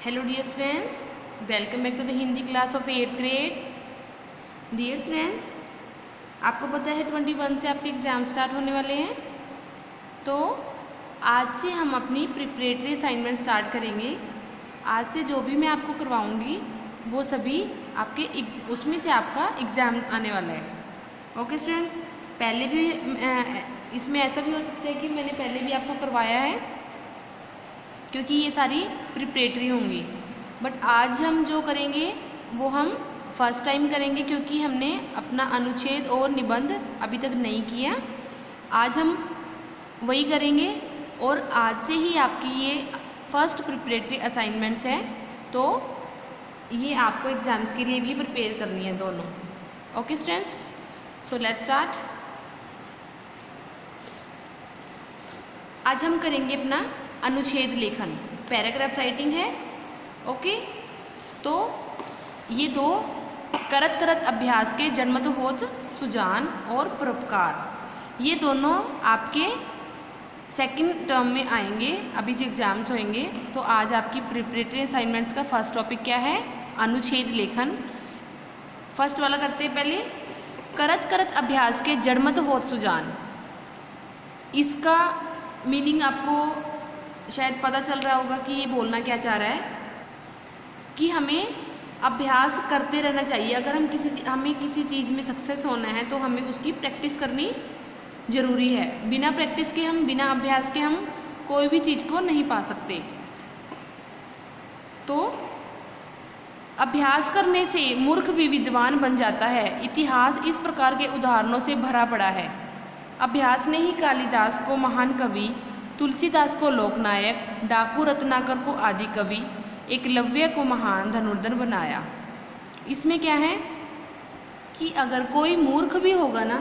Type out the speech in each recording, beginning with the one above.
Hello dear students, welcome back to the Hindi class of 8th grade. Dear students, आपको पता है 21 से आपके एग्ज़ाम स्टार्ट होने वाले हैं। तो आज से हम अपनी प्रिपरेटरी असाइनमेंट स्टार्ट करेंगे। आज से जो भी मैं आपको करवाऊंगी वो सभी आपके उसमें से आपका एग्ज़ाम आने वाला है। ओके स्टूडेंट्स, पहले भी इसमें ऐसा भी हो सकता है कि मैंने पहले भी आपको करवाया है क्योंकि ये सारी प्रिपरेटरी होंगी, बट आज हम जो करेंगे वो हम फर्स्ट टाइम करेंगे क्योंकि हमने अपना अनुच्छेद और निबंध अभी तक नहीं किया। आज हम वही करेंगे और आज से ही आपकी ये फर्स्ट प्रिपरेटरी असाइनमेंट्स है, तो ये आपको एग्ज़ाम्स के लिए भी प्रिपेयर करनी है दोनों। Okay students, so let's start. आज हम करेंगे अपना अनुच्छेद लेखन, पैराग्राफ राइटिंग है। ओके, तो ये दो करत करत अभ्यास के जन्मत होत सुजान और परोपकार, ये दोनों आपके सेकंड टर्म में आएंगे अभी जो एग्ज़ाम्स होंगे। तो आज आपकी प्रिपरेटरी असाइनमेंट्स का फर्स्ट टॉपिक क्या है? अनुच्छेद लेखन। फर्स्ट वाला करते हैं पहले, करत करत अभ्यास के जन्मत होत सुजान। इसका मीनिंग आपको शायद पता चल रहा होगा कि ये बोलना क्या चाह रहा है कि हमें अभ्यास करते रहना चाहिए। अगर हमें किसी चीज़ में सक्सेस होना है तो हमें उसकी प्रैक्टिस करनी ज़रूरी है। बिना प्रैक्टिस के बिना अभ्यास के हम कोई भी चीज़ को नहीं पा सकते। तो अभ्यास करने से मूर्ख भी विद्वान बन जाता है। इतिहास इस प्रकार के उदाहरणों से भरा पड़ा है। अभ्यास ने ही कालिदास को महान कवि, तुलसीदास को लोकनायक, डाकू रत्नाकर को आदि कवि, एकलव्य को महान धनुर्धर बनाया। इसमें क्या है कि अगर कोई मूर्ख भी होगा ना,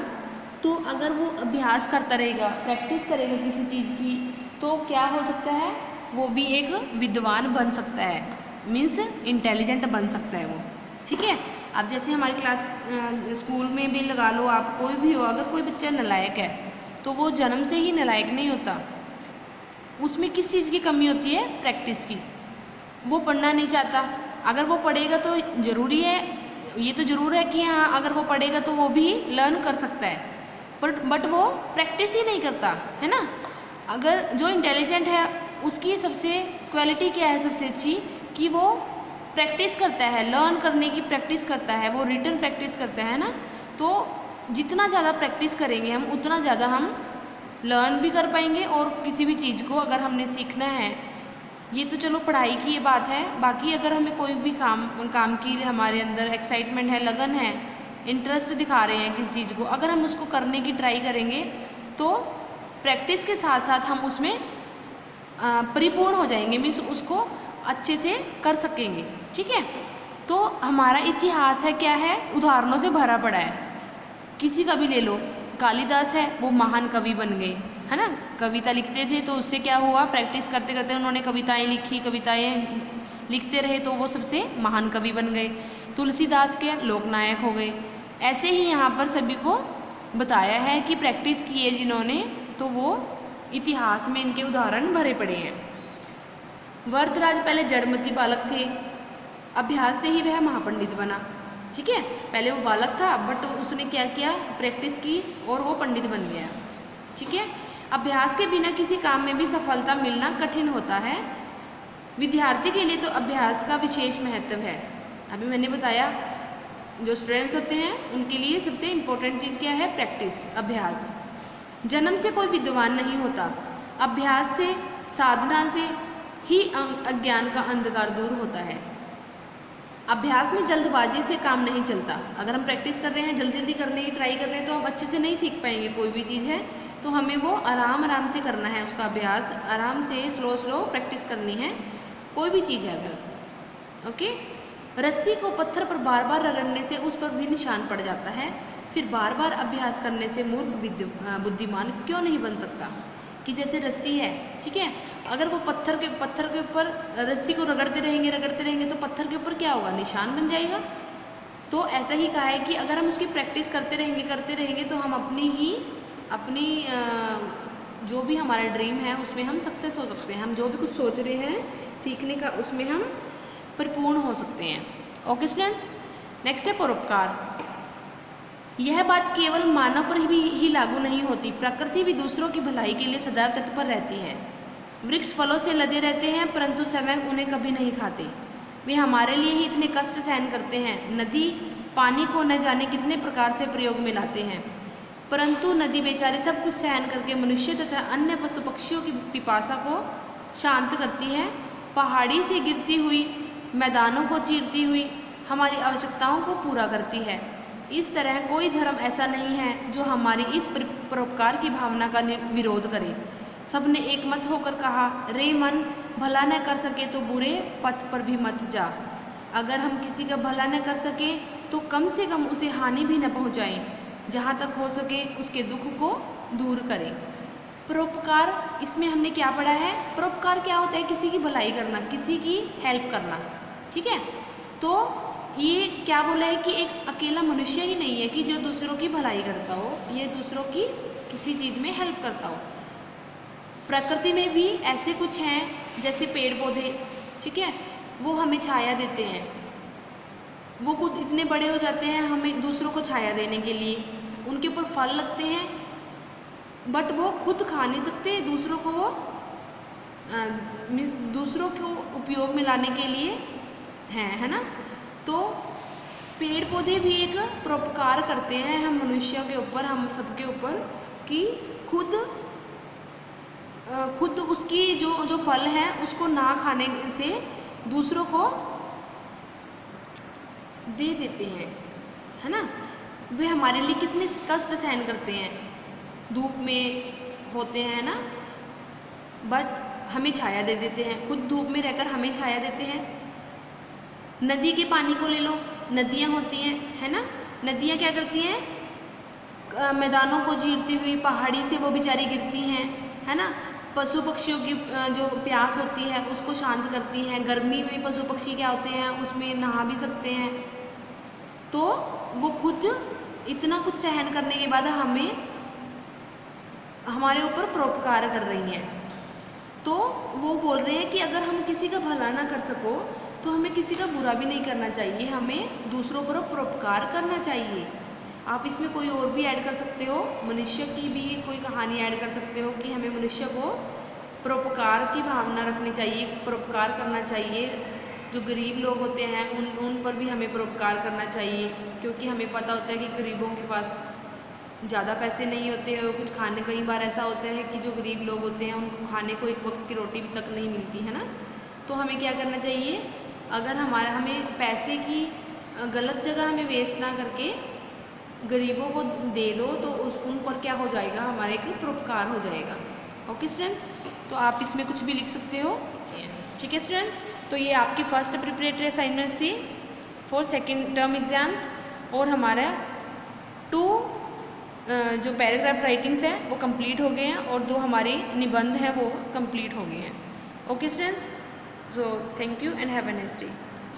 तो अगर वो अभ्यास करता रहेगा, प्रैक्टिस करेगा किसी चीज़ की, तो क्या हो सकता है? वो भी एक विद्वान बन सकता है, मीन्स इंटेलिजेंट बन सकता है वो। ठीक है, अब जैसे हमारी क्लास स्कूल में भी लगा लो, आप कोई भी हो, अगर कोई बच्चा नालायक है तो वो जन्म से ही नालायक नहीं होता। उसमें किस चीज़ की कमी होती है? प्रैक्टिस की। वो पढ़ना नहीं चाहता, अगर वो पढ़ेगा तो ज़रूरी है, ये तो ज़रूर है कि हाँ अगर वो पढ़ेगा तो वो भी लर्न कर सकता है, बट वो प्रैक्टिस ही नहीं करता है ना। अगर जो इंटेलिजेंट है उसकी सबसे क्वालिटी क्या है सबसे अच्छी, कि वो प्रैक्टिस करता है, लर्न करने की प्रैक्टिस करता है, वो रिटन प्रैक्टिस करता है ना। तो जितना ज़्यादा प्रैक्टिस करेंगे हम, उतना ज़्यादा हम लर्न भी कर पाएंगे। और किसी भी चीज़ को अगर हमने सीखना है, ये तो चलो पढ़ाई की ये बात है, बाकी अगर हमें कोई भी काम की हमारे अंदर एक्साइटमेंट है, लगन है, इंटरेस्ट दिखा रहे हैं किसी चीज़ को, अगर हम उसको करने की ट्राई करेंगे तो प्रैक्टिस के साथ साथ हम उसमें परिपूर्ण हो जाएंगे, मीन्स उसको अच्छे से कर सकेंगे। ठीक है, तो हमारा इतिहास है क्या है? उदाहरणों से भरा पड़ा है। किसी का भी ले लो, कालिदास है, वो महान कवि बन गए, है ना। कविता लिखते थे तो उससे क्या हुआ? प्रैक्टिस करते करते उन्होंने कविताएं लिखी, कविताएं लिखते रहे तो वो सबसे महान कवि बन गए। तुलसीदास के लोकनायक हो गए। ऐसे ही यहाँ पर सभी को बताया है कि प्रैक्टिस की है जिन्होंने, तो वो इतिहास में इनके उदाहरण भरे पड़े हैं। वरदराज पहले जड़मती बालक थे, अभ्यास से ही वह महापंडित बना। ठीक है, पहले वो बालक था बट उसने क्या किया? प्रैक्टिस की और वो पंडित बन गया। ठीक है, अभ्यास के बिना किसी काम में भी सफलता मिलना कठिन होता है। विद्यार्थी के लिए तो अभ्यास का विशेष महत्व है। अभी मैंने बताया जो स्टूडेंट्स होते हैं उनके लिए सबसे इम्पोर्टेंट चीज़ क्या है? प्रैक्टिस, अभ्यास। जन्म से कोई विद्वान नहीं होता, अभ्यास से, साधना से ही अज्ञान का अंधकार दूर होता है। अभ्यास में जल्दबाजी से काम नहीं चलता। अगर हम प्रैक्टिस कर रहे हैं, जल्दी जल्दी करने की ट्राई कर रहे हैं, तो हम अच्छे से नहीं सीख पाएंगे। कोई भी चीज़ है तो हमें वो आराम आराम से करना है, उसका अभ्यास आराम से स्लो स्लो प्रैक्टिस करनी है, कोई भी चीज़ है अगर। ओके, रस्सी को पत्थर पर बार बार रगड़ने से उस पर भी निशान पड़ जाता है, फिर बार बार अभ्यास करने से मूर्ख बुद्धिमान क्यों नहीं बन सकता? कि जैसे रस्सी है, ठीक है, अगर वो पत्थर के ऊपर रस्सी को रगड़ते रहेंगे तो पत्थर के ऊपर क्या होगा? निशान बन जाएगा। तो ऐसा ही कहा है कि अगर हम उसकी प्रैक्टिस करते रहेंगे तो हम अपनी जो भी हमारा ड्रीम है उसमें हम सक्सेस हो सकते हैं। हम जो भी कुछ सोच रहे हैं सीखने का, उसमें हम परिपूर्ण हो सकते हैं। ओके स्टूडेंट्स, नेक्स्ट है परोपकार। यह बात केवल मानव पर ही लागू नहीं होती, प्रकृति भी दूसरों की भलाई के लिए सदैव तत्पर रहती है। वृक्ष फलों से लदे रहते हैं परंतु स्वयं उन्हें कभी नहीं खाते, वे हमारे लिए ही इतने कष्ट सहन करते हैं। नदी पानी को न जाने कितने प्रकार से प्रयोग में लाते हैं, परंतु नदी बेचारे सब कुछ सहन करके मनुष्य तथा अन्य पशु पक्षियों की पिपासा को शांत करती है। पहाड़ी से गिरती हुई, मैदानों को चीरती हुई हमारी आवश्यकताओं को पूरा करती है। इस तरह कोई धर्म ऐसा नहीं है जो हमारी इस परोपकार की भावना का विरोध करे। सबने एक मत होकर कहा, रे मन, भला न कर सके तो बुरे पथ पर भी मत जा। अगर हम किसी का भला न कर सके तो कम से कम उसे हानि भी न पहुंचाएं। जहाँ तक हो सके उसके दुख को दूर करें। परोपकार, इसमें हमने क्या पढ़ा है? परोपकार क्या होता है? किसी की भलाई करना, किसी की हेल्प करना। ठीक है, तो ये क्या बोला है कि एक अकेला मनुष्य ही नहीं है कि जो दूसरों की भलाई करता हो, ये दूसरों की किसी चीज़ में हेल्प करता हो। प्रकृति में भी ऐसे कुछ हैं, जैसे पेड़ पौधे, ठीक है, वो हमें छाया देते हैं, वो खुद इतने बड़े हो जाते हैं हमें दूसरों को छाया देने के लिए। उनके ऊपर फल लगते हैं बट वो खुद खा नहीं सकते, दूसरों को वो मीन्स दूसरों को उपयोग में लाने के लिए हैं, है ना। तो पेड़ पौधे भी एक परोपकार करते हैं हम मनुष्यों के ऊपर, हम सबके ऊपर, कि खुद उसकी जो फल है उसको ना खाने से दूसरों को दे देते हैं, है ना। वे हमारे लिए कितने कष्ट सहन करते हैं, धूप में होते हैं ना, बट हमें छाया दे देते हैं, खुद धूप में रहकर हमें छाया देते हैं। नदी के पानी को ले लो, नदियाँ होती हैं, है ना, नदियाँ क्या करती हैं? मैदानों को चीरती हुई पहाड़ी से वो बेचारी गिरती हैं, है ना। पशु पक्षियों की जो प्यास होती है उसको शांत करती हैं। गर्मी में पशु पक्षी क्या होते हैं, उसमें नहा भी सकते हैं। तो वो खुद इतना कुछ सहन करने के बाद हमें हमारे ऊपर परोपकार कर रही हैं। तो वो बोल रहे हैं कि अगर हम किसी का भला ना कर सको तो हमें किसी का बुरा भी नहीं करना चाहिए, हमें दूसरों पर परोपकार करना चाहिए। आप इसमें कोई और भी ऐड कर सकते हो, मनुष्य की भी कोई कहानी ऐड कर सकते हो कि हमें मनुष्य को परोपकार की भावना रखनी चाहिए, परोपकार करना चाहिए। जो गरीब लोग होते हैं उन पर भी हमें परोपकार करना चाहिए, क्योंकि हमें पता होता है कि गरीबों के पास ज़्यादा पैसे नहीं होते और कुछ खाने, कई बार ऐसा होता है कि जो गरीब लोग होते हैं उनको खाने को एक वक्त की रोटी तक नहीं मिलती है ना। तो हमें क्या करना चाहिए, अगर हमें पैसे की गलत जगह हमें वेस्ट ना करके गरीबों को दे दो तो उन पर क्या हो जाएगा, हमारे एक परोपकार हो जाएगा। ओके स्टूडेंट्स, तो आप इसमें कुछ भी लिख सकते हो। ठीक है स्टूडेंट्स, तो ये आपकी फर्स्ट प्रिपरेटरी असाइनमेंट्स थी फॉर सेकेंड टर्म एग्ज़ाम्स, और हमारा 2 जो पैराग्राफ राइटिंग्स हैं वो कंप्लीट हो गए हैं और 2 हमारे निबंध हैं वो कंप्लीट हो गए हैं। Okay students, so thank you and have a nice day.